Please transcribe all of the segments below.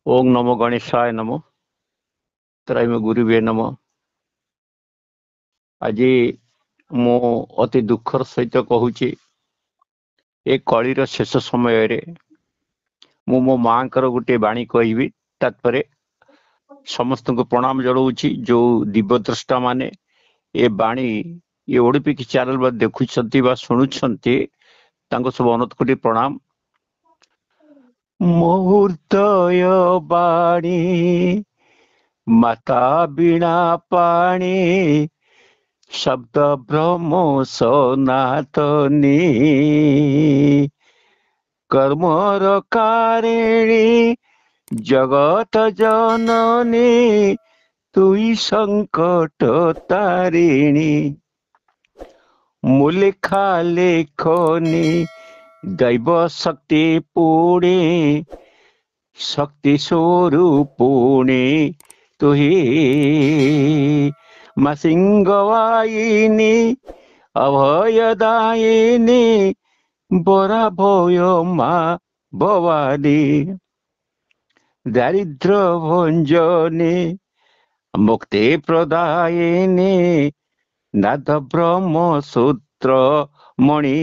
ओं नमो गणेशाय नमो त्रैम गुरुवे नमो। आज मु अति दुखर सहित कहूची ए कलिर शेष समय रे मु मो मांकर गोटे बाणी कहबी तात्पर्य समस्त को प्रणाम जनाऊँची जो दिव्यद्रष्टा माने ए बाणी ये ओडिपी चैनल बा देखुछंती बा सुनुछंती तांको सब अनंत कोटि प्रणाम। मुहूर्तय बाणी माता बिना पाणी शब्द ब्रह्म सनातनी कर्मर कारिणी जगत जननी तुई संकट तारिणी मुलिखा लेखनी दैव शक्ति पुणे शक्ति स्वरूपुणे तुही मासिंगवायिनी अभयदायिनी बरा भय मा भवानी दारिद्र भंजनी मुक्ति प्रदायिनी नाद ब्रह्म सूत्र मणि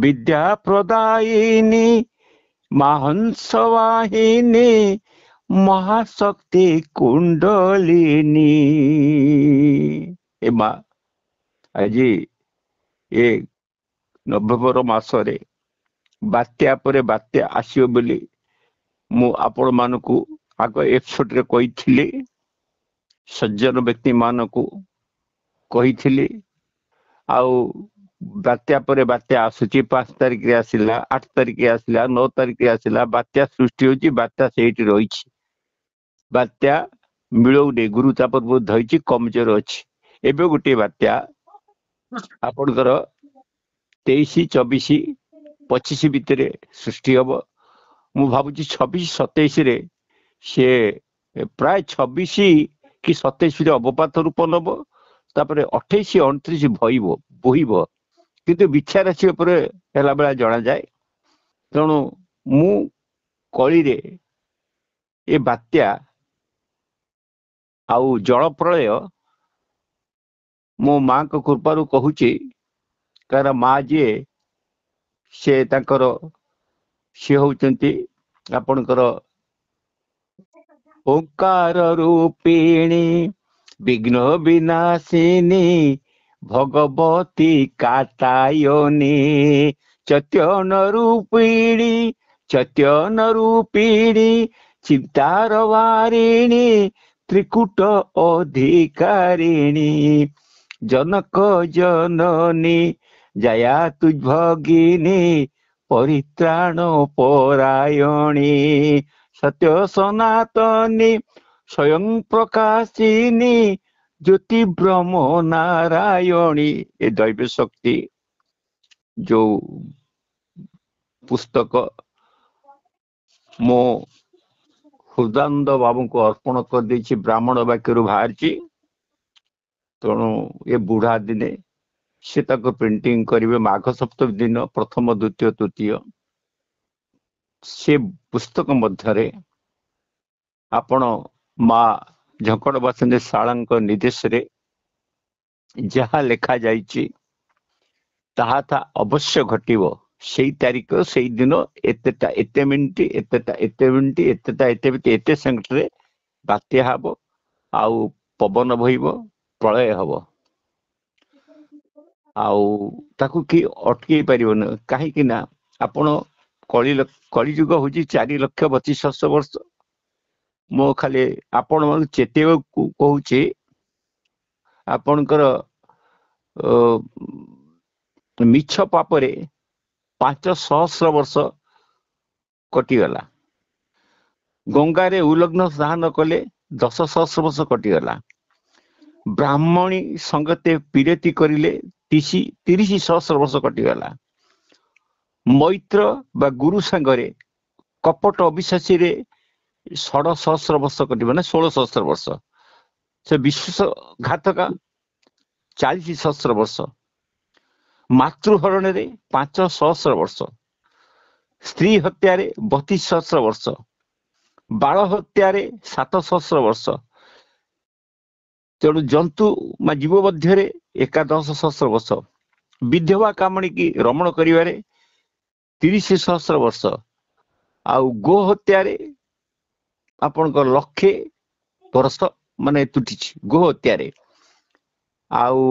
विद्या प्रदायिनी महंसवाहिनी महाशक्ति कुंडलिनी। ए मा आज ये नवेम्बर मासरे बात्या परे बात्या आसियो बोली मु आपण मानकु आग एपिसोड रे कहिथिली सज्जन व्यक्ति मानकु कहिथिली आउ बात्या परे बात्या आसुची 5 तारिख रे आसिला 8 तारिख रे आसिला 9 तारिख रे आसिला बात्या सृष्टि होची बात्या सेठी रहिछि बात्या मिलौने गुरुचाप धैछि कमजोर अछि एबे गोटे बात्या आपणकर 23 24 25 भितर सृष्टि हब मु भाबुची 26 27 रे से प्राय 26 कि 27 रे अवपात रूप नब तापरे 28 29 भइबो बोहिबो किंतु विचार राशि उपरे हेला बेला जणा जाए तेणु मु कली रे ए बात्या आउ जल प्रलय मो मां को कृपारू कहूची कार माँ जी से ताकर सी होचंती आपणकर ओंकार रूपिणी विघ्न विनाशिनी भगवती कातायनी चैतन्य रूपिणी चिंतार वारिणी त्रिकुट अधिकारिणी जनक जननी जया तुझ भगिनी परित्राण परायणी सत्य सनातनी स्वयं प्रकाशिनी ज्योति ब्रह्म नारायणी। ये दैव शक्ति जो पुस्तक मो हृदानंद बाबू को अर्पण कर देछि ब्राह्मण वाक्य बाहर तेणु ये बुढ़ा दिने से ताको प्रिंटिंग करिवे माघ सप्तमी दिन प्रथम द्वितीय तृतीय से पुस्तक मध्यरे आपण माँ झंकड़ बसंत शाला निर्देश रे जहा लेखा जाइछि ताहा था अवश्य घटिबो सेई तारिख सेई दिन एतेटा एते मिनिट एतेटा एते मिनिट एतेटा एते सेकंड रे बात्या हबो आउ पवन बहिबो प्रलय हबो आउ ताकू कि अटकई पारिबन कहीं ना आपण कलिजुग होची 4,32,000 वर्ष मो खाली आपण मन चेतेव कहूची आपणकर मिछ पापरे 5,000 वर्ष कटिगला गंगारे उलग्न स्नान कले 10,000 वर्ष कटिगला ब्राह्मणी संगते पीरती करिले 30,000 वर्ष कटिगला मैत्र बा गुरु संगरे कपट अविश्वासी रे 16,000 वर्ष कटिब ना 16,000 वर्ष से विश्व घातका 40,000 वर्ष मातृहरण रे 5,000 वर्ष स्त्री हत्या रे 32,000 वर्ष ବାଳ ହତ୍ୟାରେ 7 ସହସ୍ର ବର୍ଷ। ତେଣୁ ଜନ୍ତୁ ଜୀବ ମଧ୍ୟରେ 11 ସହସ୍ର ବର୍ଷ। ବିଧବା କାମଣିକି ରମଣ କରିବାରେ 30 ସହସ୍ର ବର୍ଷ। ଆଉ ଗୋ ହତ୍ୟାରେ ଆପଣଙ୍କର 1,00,000 ବର୍ଷ ତୁଟିଛି ଗୋ ହତ୍ୟାରେ। ଆଉ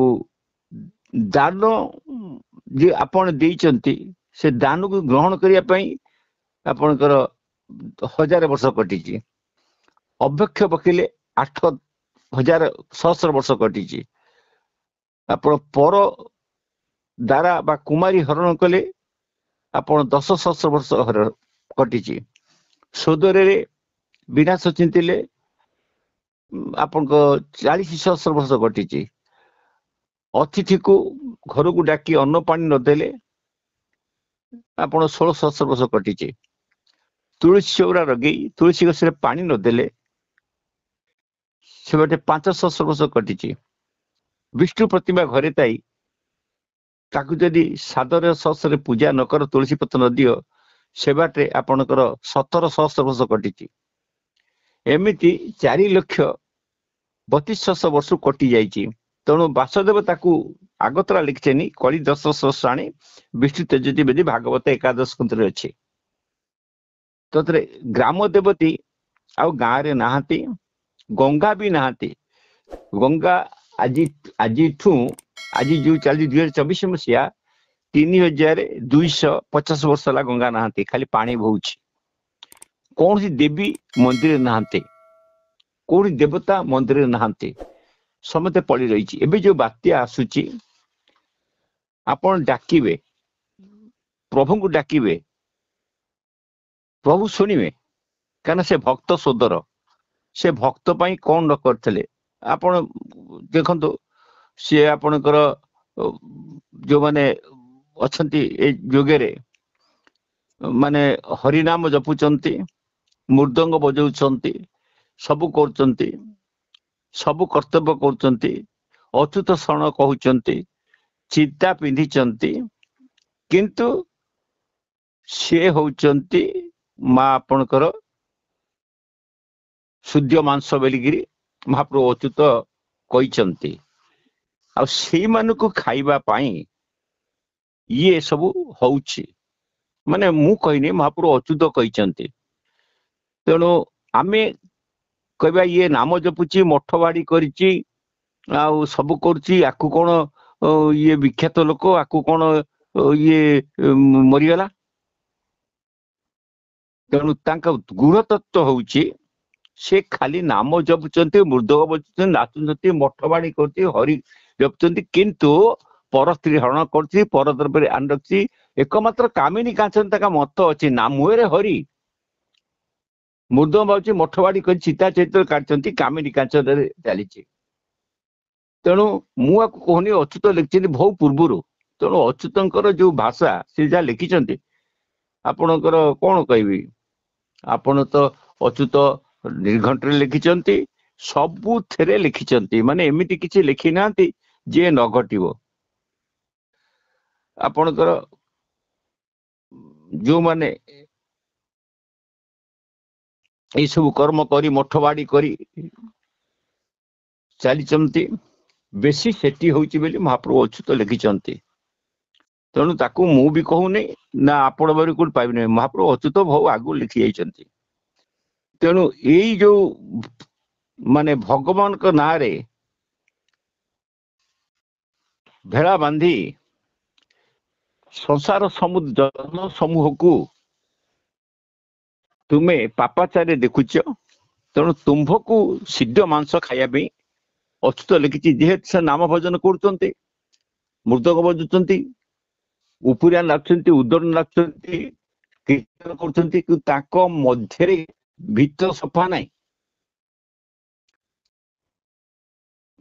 ଦାନ ଯେ ଆପଣ ଦେଇଛନ୍ତି ସେ ଦାନକୁ ଗ୍ରହଣ କରିବା ପାଇଁ ଆପଣଙ୍କର 1,000 ବର୍ଷ କଟିଛି। ଅଭକ୍ଷ ବକିଲେ 8,000 ବର୍ଷ କଟିଛି। ଆପଣ ପର ଦ୍ୱାରା ବା କୁମାରୀ ହରଣ କଲେ ଆପଣ 10,000 ବର୍ଷ କଟିଛି। ସୋଦରରେ ବିନାଶ ଚିନ୍ତିଲେ ଆପଣଙ୍କ 40,000 ବର୍ଷ କଟିଛି। ଅତିଥିକୁ ଘରକୁ ଡାକି ଅନ୍ନ ପାଣି ନଦେଲେ ଆପଣ 16,000 ବର୍ଷ କଟିଛି। ତୁଳସୀ ଚଉରା ଲଗେଇ ତୁଳସୀ ଗଛରେ ପାଣି ନଦେଲେ ସେ ବାଟେ 5,000 ବର୍ଷ କଟିଛି। ବିଷ୍ଣୁ ପ୍ରତିମା ଘରେ ଥାଇ ତାକୁ ଯଦି ସାଦର ସହସରେ ପୂଜା ନ କର, ତୁଳସୀ ପତ୍ର ନ ଦିଅ, ସେ ବାଟେ ଆପଣଙ୍କର 17,000 ବର୍ଷ କଟିଛି। ଏମିତି 4,32,000 ବର୍ଷ କଟି ଯାଇଛି। ତେଣୁ ବାସଦେବ ତାକୁ ଆଗତରା ଲେଖିଛେନି କଳି 10 ସହସ୍ରାଣୀ ବିଷ୍ଣୁ ତେଜତି ବେଦୀ ଭାଗବତ 11 ସ୍କନ୍ଧରେ ଅଛି। ତତରେ ଗ୍ରାମ ଦେବତୀ ଆଉ ଗାଁରେ ନାହାନ୍ତି, ଗଙ୍ଗା ବି ନାହାନ୍ତି। ଗଙ୍ଗା ଆଜି ଯୋଉ ଚାଲିଛି 2024 ମସିହା 3,250 ବର୍ଷ ହେଲା ଗଙ୍ଗା ନାହାନ୍ତି, ଖାଲି ପାଣି ବହୁଛି। କୌଣସି ଦେବୀ ମନ୍ଦିରରେ ନାହାନ୍ତି, କୌଣସି ଦେବତା ମନ୍ଦିରରେ ନାହାନ୍ତି, ସମସ୍ତେ ପଡି ରହିଛି। ଏବେ ଯୋଉ ବାତ୍ୟା ଆସୁଛି ଆପଣ ଡାକିବେ, ପ୍ରଭୁଙ୍କୁ ଡାକିବେ, ପ୍ରଭୁ ଶୁଣିବେ, କାରଣ ସେ ଭକ୍ତ ସୋଦର। ସେ ଭକ୍ତ ପାଇଁ କଣ ନ କରିଥିଲେ ଆପଣ ଦେଖନ୍ତୁ। ସିଏ ଆପଣଙ୍କର ଯୋଉମାନେ ଅଛନ୍ତି ଏ ଯୁଗରେ ହରିନାମ ଜପୁଛନ୍ତି, ମୃଦଙ୍ଗ ବଜାଉଛନ୍ତି, ସବୁ କରୁଛନ୍ତି, ସବୁ କର୍ତ୍ତବ୍ୟ କରୁଛନ୍ତି, ଅଚ୍ୟୁତ ଶରଣ କହୁଛନ୍ତି, ଚିତା ପିନ୍ଧିଛନ୍ତି, କିନ୍ତୁ ସିଏ ହଉଛନ୍ତି ମା ଆପଣଙ୍କର ଶୁଦ୍ଧ ମାଂସ ବୋଲିକିରି ମହାପ୍ରଭୁ ଅଚ୍ୟୁତ କହିଛନ୍ତି। ଆଉ ସେଇମାନଙ୍କୁ ଖାଇବା ପାଇଁ ଇଏ ସବୁ ହଉଛି, ମୁଁ କହିନି, ମହାପ୍ରଭୁ ଅଚ୍ୟୁତ କହିଛନ୍ତି। ତେଣୁ ଆମେ କହିବା ଇଏ ନାମ ଜପୁଛି, ମଠ ବାଡି କରିଛି, ଆଉ ସବୁ କରୁଛି, ଆକୁ କଣ ଇଏ ବିଖ୍ୟାତ ଲୋକ, ଆକୁ କଣ ଇଏ ମରିଗଲା। ତେଣୁ ତାଙ୍କ ଗୃଢ ତତ୍ଵ ହଉଛି ସେ ଖାଲି ନାମ ଜପୁଛନ୍ତି, ମୃଦଙ୍ଗ ବଜୁଛନ୍ତି, ନାଚୁଛନ୍ତି, ମଠ ବାଡି କରୁଛି, ହରି ଜପୁଛନ୍ତି, କିନ୍ତୁ ପର ସ୍ତ୍ରୀ ହରଣ କରୁଛି, ପର ଦ୍ରବ୍ୟରେ ଆଣି ରଖୁଛି। ଏକମାତ୍ର କାମିନୀ କାଞ୍ଚନ ତାଙ୍କ ମତ ଅଛି, ନାମରେ ହରି। ମୃଦଙ୍ଗ ବାଜୁଛି, ମଠ ବାଡି କରି ଚିତା ଚୈତ୍ର କାଟୁଛନ୍ତି, କାମିନୀ କାଞ୍ଚନରେ ଚାଲିଛି। ତେଣୁ ମୁଁ ଆକୁ କହୁନି, ଅଚ୍ୟୁତ ଲେଖିଛନ୍ତି ବହୁ ପୂର୍ବରୁ। ତେଣୁ ଅଚ୍ୟୁତଙ୍କର ଯୋଉ ଭାଷା ସେ ଯାହା ଲେଖିଛନ୍ତି ଆପଣଙ୍କର କଣ କହିବି। ଆପଣ ତ ଅଚ୍ୟୁତ ନିର୍ଘଣ୍ଟରେ ଲେଖିଛନ୍ତି, ସବୁଥିରେ ଲେଖିଛନ୍ତି, ଏମିତି କିଛି ଲେଖି ନାହାନ୍ତି ଯିଏ ନ ଘଟିବ। ଆପଣଙ୍କର ଯୋଉମାନେ ଏଇସବୁ କର୍ମ କରି ମଠ ବାଡି କରି ଚାଲିଛନ୍ତି, ବେଶୀ ସେଠି ହଉଛି ବୋଲି ମହାପ୍ରଭୁ ଅଚ୍ୟୁତ ଲେଖିଛନ୍ତି। ତେଣୁ ତାକୁ ମୁଁ ବି କହୁନି, ନା ଆପଣ ବାରି କୋଉଠି ପାଇବେନି, ମହାପ୍ରଭୁ ଅଚ୍ୟୁତ ବହୁ ଆଗରୁ ଲେଖି ଯାଇଛନ୍ତି। ତେଣୁ ଏଇ ଯୋଉ ଭଗବାନଙ୍କ ନାଁରେ ଭେଳା ବାନ୍ଧି ସଂସାର ଜନ ସମୂହକୁ ତୁମେ ପାପାଚାରେ ଦେଖୁଛ। ତେଣୁ ତୁମ୍ଭକୁ ସିଦ୍ଧ ମାଂସ ଖାଇବା ପାଇଁ ଅଚ୍ୟୁତ ଲେଖିଛି। ଯେହେତୁ ସେ ନାମ ଭଜନ କରୁଛନ୍ତି, ମୃଦଙ୍ଗ ବଜୁଛନ୍ତି, ଉପୁରିଆ ନାଚୁଛନ୍ତି, ଉଦର ନାଚୁଛନ୍ତି, କୀର୍ତ୍ତନ କରୁଛନ୍ତି, କିନ୍ତୁ ତାଙ୍କ ମଧ୍ୟରେ ଭିତର ସଫା ନାହିଁ।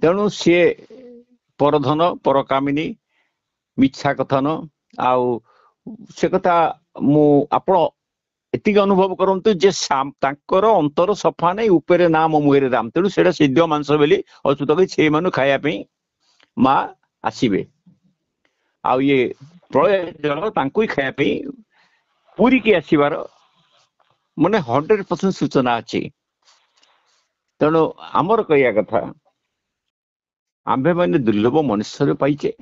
ତେଣୁ ସିଏ ପରଧନ, ପରକାମିନୀ, ମିଛା କଥନ। ଆଉ ସେ କଥା ଆପଣ ଏତିକି ଅନୁଭବ କରନ୍ତୁ ଯେ ତାଙ୍କର ଅନ୍ତର ସଫା ନାହିଁ, ଉପରେ ନାମ ମୁହଁରେ ରାମ। ତେଣୁ ସେଇଟା ସିଦ୍ଧ ମାଂସ ବୋଲି ଅଚ୍ୟୁତ କରି ସେଇମାନଙ୍କୁ ଖାଇବା ପାଇଁ ମା ଆସିବେ। ଆଉ ଇଏ ପ୍ରଳୟ ଜଳ ତାଙ୍କୁ ହିଁ ଖାଇବା ପାଇଁ ପୁରୀକି ଆସିବାର ମାନେ 100% सूचना अच्छी। तेणु आमर कहया कथा आम्भे मैंने दुर्लभ मनुष्य पाइचे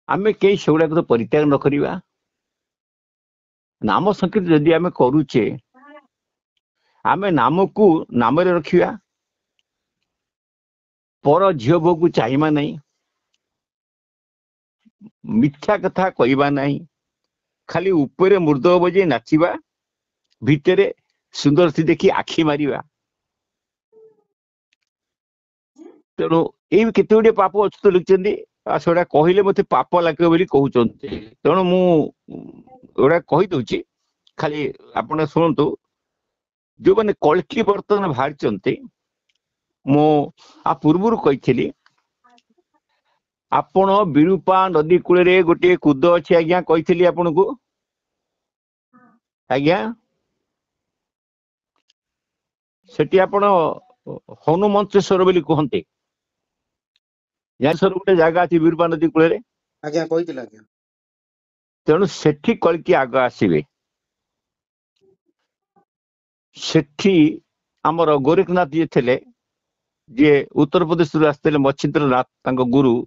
आमे कई सेगुड़ा तो परित्याग न करिबा। नाम संकीर्तन जदि आमे करूचे आमे नाम को नाम रखिया पर झील बो को चाहिमा नहीं मिथ्या कथा कहवा नहीं खाली ऊपर मृदव बजे नाचिबा भितरे सुंदर सी देखी आखि मारिबा। तेणु ये केते गुड़े पाप अच्युत लिखिं सेटा कहले मत पाप लगे बोली कहते तेणु मुझा कहीदे खाली आप शुणु जो मैंने कल्कि बर्तमान बाहरी मु आ पूर्व कही आपण विरूपा नदी कूल गोटे कूद अच्छी आज्ञा कही आपन को आज्ञा सेठी आपण हनुमंतेश्वर बोली कहते गोटे जगह अच्छी विरूपा नदी कूल आज्ञा कहिथिला आज्ञा तेणु सेठी कल्कि आग आसवे सेठी आमर गोरखनाथ जी थे जी उत्तर प्रदेश आसते मच्छिंद्र नाथ गुरु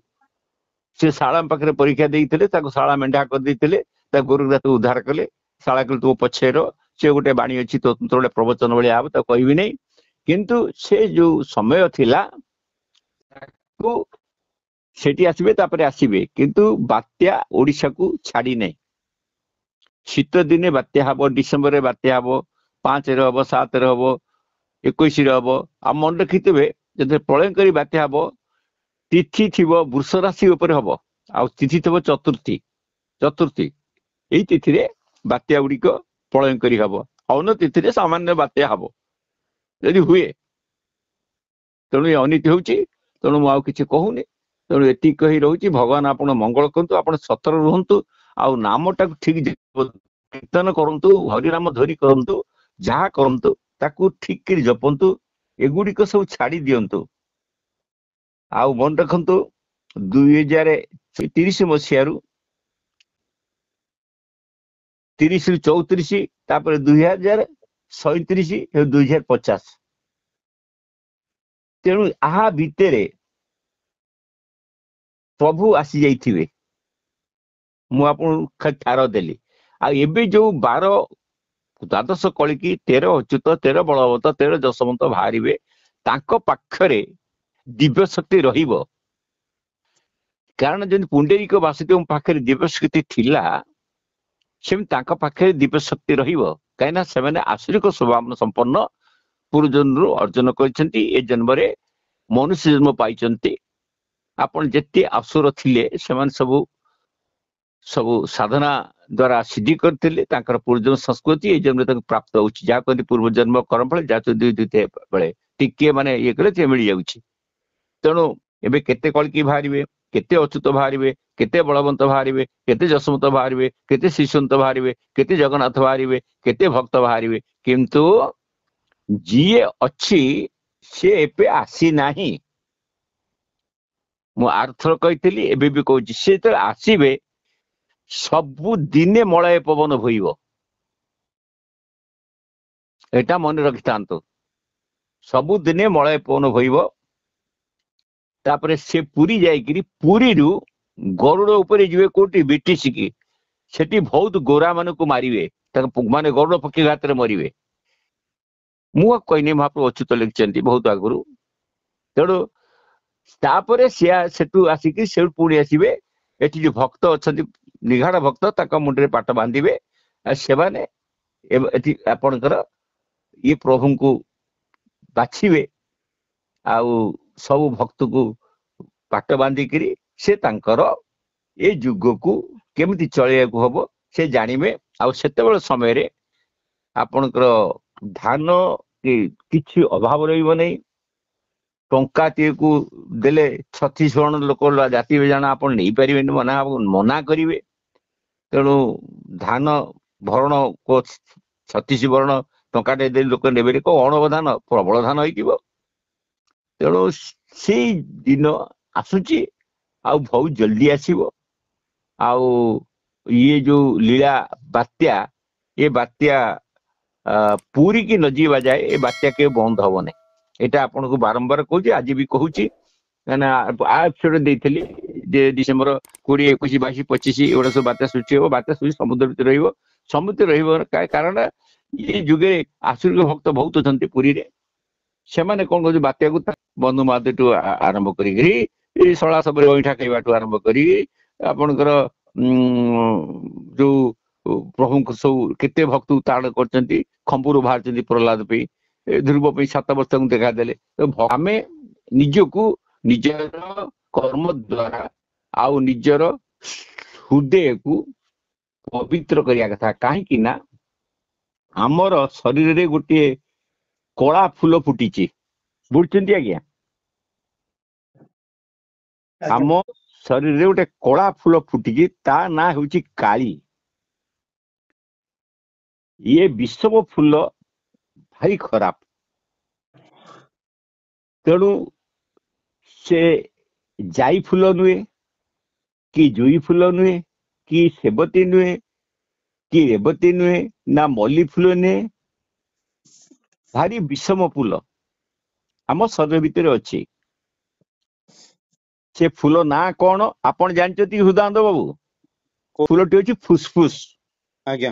से शाला पाखे परीक्षा देते शाला मेढ़ा कर गोरखनाथ उद्धार कले शाला कले तो पछे से गोटे बाणी अच्छी तो गोटे प्रवचन भाया हम तो कहबी नहीं किंतु से जो समय थिला सेठी आसबे आसबे किंतु बात्या ओडिशा को छाड़ी नहीं शीत दिने बात्या हम डिसेम्बर रे बात्या हम 5 हम 7 हम 21 हम आ मन रखिथे जो प्रलयंकारी बात्या हम तिथि थी वृष राशि हम आ तिथि थी चतुर्थी चतुर्थी यही तिथि रे बात्या गुड़िक प्रलयंकारी हम अन्न तिथि सामान्य बात्या हम यदि हुए तेणु ये अनीति हूँ तेणु मुझे कहूनी तेणु ये कही रोचे भगवान आपण मंगल करतु आप सतर रुहतु आ नाम टाक ठीक कीर्तन करतु हरिनाम धरी करतु जहाँ करतु ताकू ठीक कर जपंतु एगुड़िक सब छाड़ी दिंतु आउ मन रखु 2030 मसीह 30 रु 34 तापर 2037 2050 तेणु आ भितर प्रभु आसी जाइथिबे मुझे ठार देली आ एबे जो 12 द्वादश कलिकी 13 अच्युत 13 बलवंत 13 जशवंत बाहरिबे तांको पाखरे दिव्य शक्ति रहिबो कारण जन पुंडरीक वासुदेव पाखरे दिव्य शक्ति थिला सेम तांको पाखरे दिव्य शक्ति रहिबो काइना से माने आसुरिक स्वभाव संपन्न पूर्व जन्मरु अर्जन करछंती ए जन्म रे मनुष्य जन्म पाइछंती आपण जेते असुर थिले सेमान सब साधना द्वारा सिद्धि करते पूर्व जन्म संस्कृति ये जन्म तक प्राप्त होची जा कहते पूर्व जन्म कर्म फल जा बेले टिके माने ये कले मिल जाउची तेणु एबे केते कल्कि बाहरिबे केते अच्युत बाहरिबे केते बलवंत बाहरिबे केते जशवंत बाहरिबे केते शिष्यवंत बाहरिबे केते जगन्नाथ बाहरिबे केते भक्त बाहरिबे किंतु जीए अच्छी से एबे आसी नाही मु आर्थर कहितली एबे भी कहूची से तो आसीबे सबु दिने मलय पवन भइब एटा मन रखि थांतो सबु दिने मलय पवन भइब तापरे से पुरी जाइकिरी पुरी रु गरुड़ ऊपर जीवे कोटी ब्रिटिश की सेठी बहुत गोरा मान को मारिवे माने गरुड़ पक्षी घात मरिवे मु कहनी महाप्रभु अच्युत लिखिं बहुत आगु तेणु तापरे सेठू आसिक से पुणी आसबे एटी जो भक्त अच्छा निघाड़ भक्त तक मुंडे पाट बांधे से आपणकर ये प्रभु को बाछिबे आउ सब भक्त को पाट बांधिकी से तांकर ए जुग को केमिति चलैया हम से जानवे आते समय रे आपणकर धान किछि अभाव रहिबो नहीं टंका टी को देले 36 जन लोक जाति बेजान आप नहीं पारे मना करेंगे तेणु धान भरण को 36 वर्ण टंकाटे दे लोक ने अणधान प्रबल धान हो तेणु से दिन आसूची बहुत जल्दी आसो ये जो लीला बात्या ये बात्या ପୁରୀ କି ନ ଯିବା ଯାଏ ଏ ବାତ୍ୟା କେବେ ବନ୍ଦ ହବ ନାହିଁ। ଏଇଟା ଆପଣଙ୍କୁ ବାରମ୍ବାର କହୁଛି, ଆଜି ବି କହୁଛି। କାହିଁକିନା ଆ ଏପିସୋଡ ଦେଇଥିଲି ଯେ ଡିସେମ୍ବର 20, 21, 22, 25 ଏଗୁଡା ସବୁ ବାତ୍ୟା ସୃଷ୍ଟି ହବ। ବାତ୍ୟା ସୃଷ୍ଟି ସମୁଦ୍ର ଭିତରେ ରହିବ। ସମୁଦ୍ର ରହିବ କାରଣ ଏ ଯୁଗରେ ଆସୁରିକ ଭକ୍ତ ବହୁତ ଅଛନ୍ତି ପୁରୀରେ। ସେମାନେ କଣ କହୁଛନ୍ତି, ବାତ୍ୟାକୁ ବନ୍ଧୁ ମାତଠୁ ଆରମ୍ଭ କରିକିରି ଏଇ ଶଳା ସବରେ ଅଇଁଠା ଖାଇବାଠୁ ଆରମ୍ଭ କରିକି ଆପଣଙ୍କର ଯୋଉ ପ୍ରଭୁଙ୍କୁ ସବୁ କେତେ ଭକ୍ତ ତାଡ କରିଛନ୍ତି, ଖମ୍ବରୁ ବାହାରିଛନ୍ତି ପ୍ରହ୍ଲାଦ ପାଇଁ, ଧ୍ରୁବ ପାଇଁ 7 ବର୍ଷ ତାଙ୍କୁ ଦେଖାଦେଲେ। ଆମେ ନିଜକୁ ନିଜର କର୍ମ ଦ୍ଵାରା ଆଉ ନିଜର ହୃଦୟକୁ ପବିତ୍ର କରିବା କଥା। କାହିଁକି ନା ଆମର ଶରୀରରେ ଗୋଟିଏ କଳା ଫୁଲ ଫୁଟିଛି, ବୁଝୁଛନ୍ତି ଆଜ୍ଞା? ଆମ ଶରୀରରେ ଗୋଟେ କଳା ଫୁଲ ଫୁଟିଛି, ତା ନାଁ ହେଉଛି କାଳି। ଇଏ ବିଷମ ଫୁଲ, ଭାରି ଖରାପ। ତେଣୁ ସେ ଜାଇ ଫୁଲ ନୁହେଁ, କି ଜୁଇ ଫୁଲ ନୁହେଁ, କି ସେବତୀ ନୁହେଁ, କି ରେବତୀ ନୁହେଁ, ନା ମଲ୍ଲି ଫୁଲ ନୁହେଁ, ଭାରି ବିଷମ ଫୁଲ ଆମ ଶରୀର ଭିତରେ ଅଛି। ସେ ଫୁଲ ନାଁ କଣ ଆପଣ ଜାଣିଛନ୍ତି ହୃଦାନନ୍ଦ ବାବୁ? ଫୁଲଟି ହଉଛି ଫୁସଫୁସ। ଆଜ୍ଞା।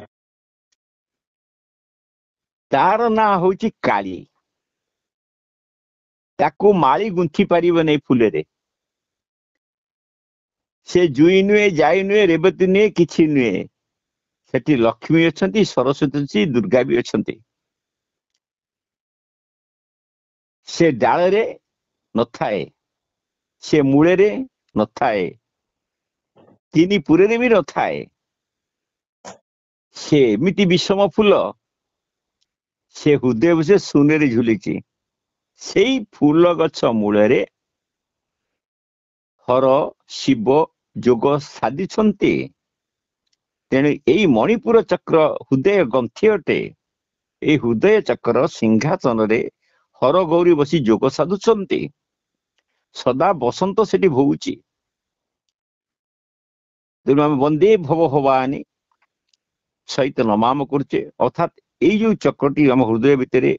ତାର ନାଁ ହଉଛି କାଳି। ତାକୁ ମାଳି ଗୁନ୍ଥି ପାରିବ ନାହିଁ ଫୁଲରେ। ସେ ଜୁଇ ନୁହେଁ, ଜାଇ ନୁହେଁ, ରେବତୀ ନୁହେଁ, କିଛି ନୁହେଁ। ସେଠି ଲକ୍ଷ୍ମୀ ଅଛନ୍ତି, ସରସ୍ୱତୀ ଅଛି, ଦୁର୍ଗା ବି ଅଛନ୍ତି। ସେ ଡାଳରେ ନଥାଏ, ସେ ମୂଳରେ ନଥାଏ, 3 ପୁରରେ ବି ନଥାଏ। ସେ ଏମିତି ବିଷମ ଫୁଲ, ସେ ହୃଦୟ ବସେ ଶୂନ୍ୟରେ ଝୁଲିଛି। ସେଇ ଫୁଲ ଗଛ ମୂଳରେ ହର ଶିବ ଯୋଗ ସାଧିଛନ୍ତି। ତେଣୁ ଏଇ ମଣିପୁର ଚକ୍ର ହୃଦୟ ଗ୍ରନ୍ଥି ଅଟେ। ଏଇ ହୃଦୟ ଚକ୍ର ସିଂହାସନରେ ହର ଗୌରୀ ବସି ଯୋଗ ସାଧୁଛନ୍ତି। ସଦା ବସନ୍ତ ସେଠି ଭୋଗୁଛି। ତେଣୁ ଆମେ ବନ୍ଦେ ଭବ ଭବାନୀ ସହିତ ନମାମ କରୁଛେ। ଅର୍ଥାତ ଏଇ ଯୋଉ ଚକ୍ରଟି ଆମ ହୃଦୟ ଭିତରେ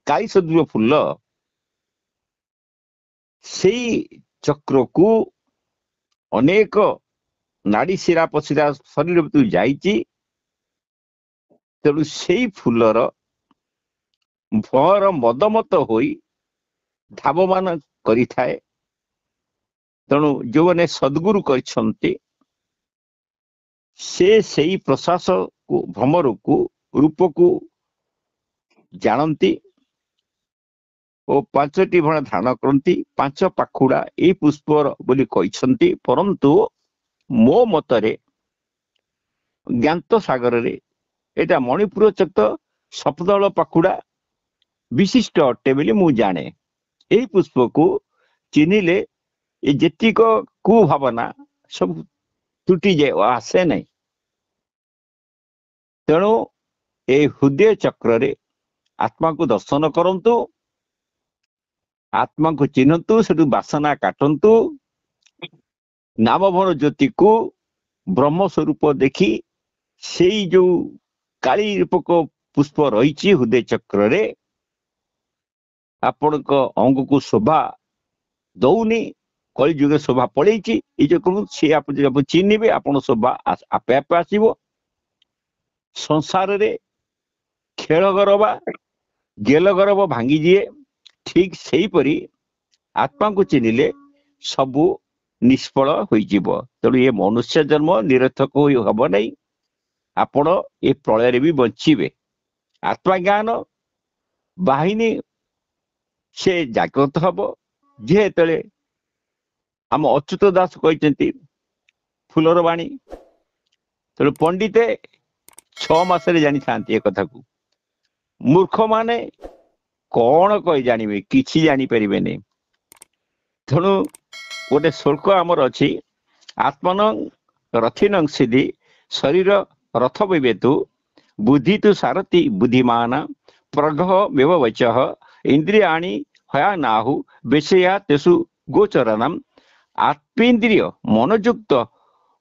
କାଳି ସଦୃଶ ଫୁଲ, ସେଇ ଚକ୍ରକୁ ଅନେକ ନାଡି ଶିରା ପଶିରା ଶରୀର ଭିତରୁ ଯାଇଛି। ତେଣୁ ସେଇ ଫୁଲର ଭଅର ମଦମତ ହୋଇ ଧାବମାନ କରିଥାଏ। ତେଣୁ ଯୋଉମାନେ ସଦ୍ଗୁରୁ କରିଛନ୍ତି, ସେ ସେଇ ପ୍ରଶାସକୁ ଭ୍ରମରକୁ ରୂପକୁ ଜାଣନ୍ତି ଓ 5ଟି ଭଣା ଧାରଣ କରନ୍ତି। 5 ପାଖୁଡା ଏଇ ପୁଷ୍ପର ବୋଲି କହିଛନ୍ତି। ପରନ୍ତୁ ମୋ ମତରେ ଜ୍ଞାତ ସାଗରରେ ଏଇଟା ମଣିପୁର ଚକ୍ର ସପ୍ତଦଳ ପାଖୁଡା ବିଶିଷ୍ଟ ଅଟେ ବୋଲି ମୁଁ ଜାଣେ। ଏହି ପୁଷ୍ପକୁ ଚିହ୍ନିଲେ ଏ ଯେତିକ କୁଭାବନା ସବୁ ତୁଟିଯାଏ, ଆସେ ନାହିଁ। ତେଣୁ ଏ ହୃଦୟ ଚକ୍ରରେ ଆତ୍ମାକୁ ଦର୍ଶନ କରନ୍ତୁ, ଆତ୍ମାକୁ ଚିହ୍ନନ୍ତୁ, ସେଠୁ ବାସନା କାଟନ୍ତୁ। ନାମଭର ଜ୍ୟୋତିକୁ ବ୍ରହ୍ମ ସ୍ୱରୂପ ଦେଖି ସେଇ ଯୋଉ କାଳି ରୂପକ ପୁଷ୍ପ ରହିଛି ହୃଦୟ ଚକ୍ରରେ, ଆପଣଙ୍କ ଅଙ୍ଗକୁ ଶୋଭା ଦଉନି, କଳି ଯୁଗରେ ଶୋଭା ପଳେଇଛି। ଏଇ ଯୋଉ ସିଏ ଆପଣ ଚିହ୍ନିବେ, ଆପଣ ଶୋଭା ଆପେ ଆପେ ଆସିବ। ସଂସାରରେ ଖେଳ ଗରବା ଗେଲ ଗରବ ଭାଙ୍ଗିଯିଏ, ଠିକ ସେଇପରି ଆତ୍ମାକୁ ଚିହ୍ନିଲେ ସବୁ ନିଷ୍ଫଳ ହୋଇଯିବ। ତେଣୁ ଏ ମନୁଷ୍ୟ ଜନ୍ମ ନିରର୍ଥକ ହବ ନାହିଁ। ଆପଣ ଏ ପ୍ରଳୟରେ ବି ବଞ୍ଚିବେ। ଆତ୍ମାଜ୍ଞାନ ବାହିନୀ ସେ ଜାଗ୍ରତ ହବ। ଯେତେବେଳେ ଆମ ଅଚ୍ୟୁତ ଦାସ କହିଛନ୍ତି ଫୁଲର ବାଣୀ, ତେଣୁ ପଣ୍ଡିତେ 6 ମାସରେ ଜାଣିଥାନ୍ତି ଏ କଥାକୁ। ମୂର୍ଖ ମାନେ କଣ କହି ଜାଣିବେ? କିଛି ଜାଣିପାରିବେନି। ତେଣୁ ଗୋଟେ ଶ୍ଲୋକ ଆମର ଅଛି, ଆତ୍ମନ ରଥିନଂ ସିଦ୍ଧି ଶରୀର ରଥ ବିବେତୁ ବୁଦ୍ଧି ତୁ ସାରଥି ବୁଦ୍ଧିମାନ ପ୍ରଘ ବ୍ୟବଚ ଇନ୍ଦ୍ରିୟାଣି ହୟା ନାହୁ ବେଶୟା ତେସୁ ଗୋଚରଣମ୍। ଆତ୍ମେନ୍ଦ୍ରିୟ ମନଯୁକ୍ତ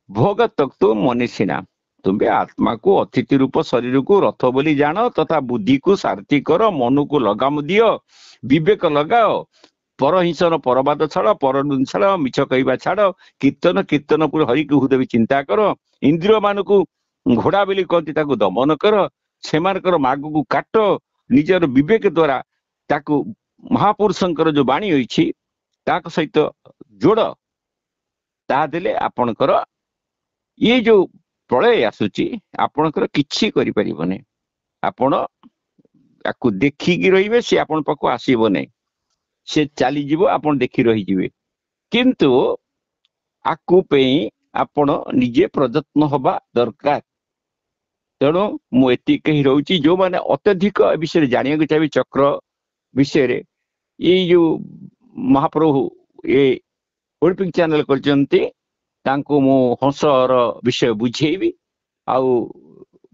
ଭୋଗ ତକ୍ତ ମନୀଷିଣା। ତୁମେ ଆତ୍ମାକୁ ଅତିଥି ରୂପ ଶରୀରକୁ ରଥ ବୋଲି ଜାଣ ତଥା ବୁଦ୍ଧିକୁ ସାରଥୀ କର, ମନକୁ ଲଗାମ ଦିଅ, ବିବେକ ଲଗାଅ, ପରହିଂସନ ପରବାଦ ଛାଡ, ପରନିନ୍ଦା ଛାଡ, ମିଛ କହିବା ଛାଡ, କୀର୍ତ୍ତନ ପୁର ହରିକୁ ହୃଦୟ ଚିନ୍ତା କର, ଇନ୍ଦ୍ରିୟ ମାନଙ୍କୁ ଘୋଡା ବୋଲି କହନ୍ତି ତାକୁ ଦମନ କର, ସେମାନଙ୍କର ମାର୍ଗକୁ କାଟ, ନିଜର ବିବେକ ଦ୍ଵାରା ତାକୁ ମହାପୁରୁଷଙ୍କର ଯୋଉ ବାଣୀ ହୋଇଛି ତାଙ୍କ ସହିତ ଯୋଡ, ତାହା ଦେଲେ ଆପଣଙ୍କର ଇଏ ଯୋଉ ପ୍ରଳୟ ଆସୁଛି ଆପଣଙ୍କର କିଛି କରିପାରିବନି। ଆପଣ ତାକୁ ଦେଖିକି ରହିବେ, ସେ ଆପଣଙ୍କ ପାଖକୁ ଆସିବ ନାହିଁ, ସେ ଚାଲିଯିବ, ଆପଣ ଦେଖି ରହିଯିବେ। କିନ୍ତୁ ଆକୁ ପାଇଁ ଆପଣ ନିଜେ ପ୍ରଯତ୍ନ ହବା ଦରକାର। ତେଣୁ ମୁଁ ଏତିକି ହିଁ ରହୁଛି, ଯୋଉମାନେ ଅତ୍ୟଧିକ ଏ ବିଷୟରେ ଜାଣିବାକୁ ଚାହିଁବେ ଚକ୍ର ବିଷୟରେ, ଏଇ ଯୋଉ ମହାପ୍ରଭୁ ଏ ଓଲଡିଂ ଚ୍ୟାନେଲ କରିଛନ୍ତି, ତାଙ୍କୁ ମୁଁ ହଂସର ବିଷୟ ବୁଝେଇବି, ଆଉ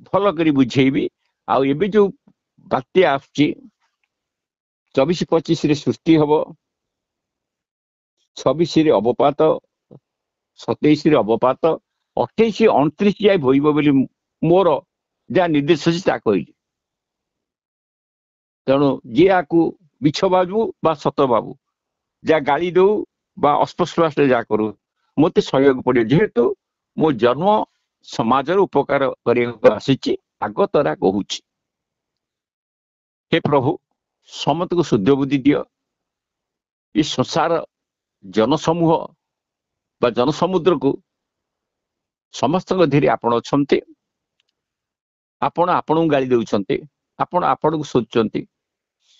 ଭଲ କରି ବୁଝେଇବି। ଆଉ ଏବେ ଯୋଉ ବାତ୍ୟା ଆସୁଛି 24-25ରେ ସୃଷ୍ଟି ହବ, 26ରେ ଅବପାତ, 27ରେ ଅବପାତ, 28-29 ଯାଏ ବୋଇବ ବୋଲି ମୋର ଯାହା ନିର୍ଦ୍ଦେଶ ଅଛି ତାହା କହିଲି। ତେଣୁ ଯିଏ ଆକୁ ମିଛ ଭାବୁ ବା ସତ ଭାବୁ, ଯାହା ଗାଳି ଦଉ ବା ଅସ୍ପଷ୍ଟ ଭାଷାରେ ଯାହା କରୁ, ମତେ ସହିବାକୁ ପଡିବ। ଯେହେତୁ ମୋ ଜନ୍ମ ସମାଜର ଉପକାର କରିବାକୁ ଆସିଛି, ଆଗତରା କହୁଛି। ହେ ପ୍ରଭୁ, ସମସ୍ତଙ୍କୁ ଶୁଦ୍ଧ ବୁଦ୍ଧି ଦିଅ। ଏ ସଂସାର ଜନସମୂହ ବା ଜନସମୁଦ୍ରକୁ ସମସ୍ତଙ୍କ ଧୀରେ ଆପଣ ଅଛନ୍ତି। ଆପଣ ଆପଣଙ୍କୁ ଗାଳି ଦେଉଛନ୍ତି, ଆପଣ ଆପଣଙ୍କୁ ଶୋଧୁଛନ୍ତି।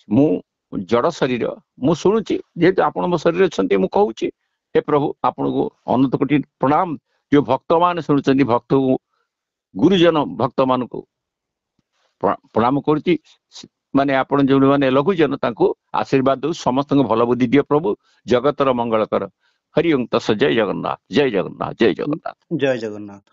ମୁଁ ଜଡ ଶରୀର, ମୁଁ ଶୁଣୁଛି, ଯେହେତୁ ଆପଣ ମୋ ଶରୀରରେ ଅଛନ୍ତି ମୁଁ କହୁଛି। ହେ ପ୍ରଭୁ, ଆପଣଙ୍କୁ ଅନନ୍ତ କୋଟି ପ୍ରଣାମ। ଯୋଉ ଭକ୍ତମାନେ ଶୁଣୁଛନ୍ତି, ଗୁରୁଜନ ଭକ୍ତମାନଙ୍କୁ ପ୍ରଣାମ କରୁଛି। ମାନେ ଆପଣ ଯୋଉମାନେ ଲଘୁଜନ ତାଙ୍କୁ ଆଶୀର୍ବାଦ ଦଉ, ସମସ୍ତଙ୍କୁ ଭଲ ବୁଦ୍ଧି ଦିଅ ପ୍ରଭୁ, ଜଗତର ମଙ୍ଗଳ କର। ହରି ଓಂ ତତ୍ସତ୍। ଜୟ ଜଗନ୍ନାଥ, ଜୟ ଜଗନ୍ନାଥ, ଜୟ ଜଗନ୍ନାଥ। ଜୟ ଜଗନ୍ନାଥ।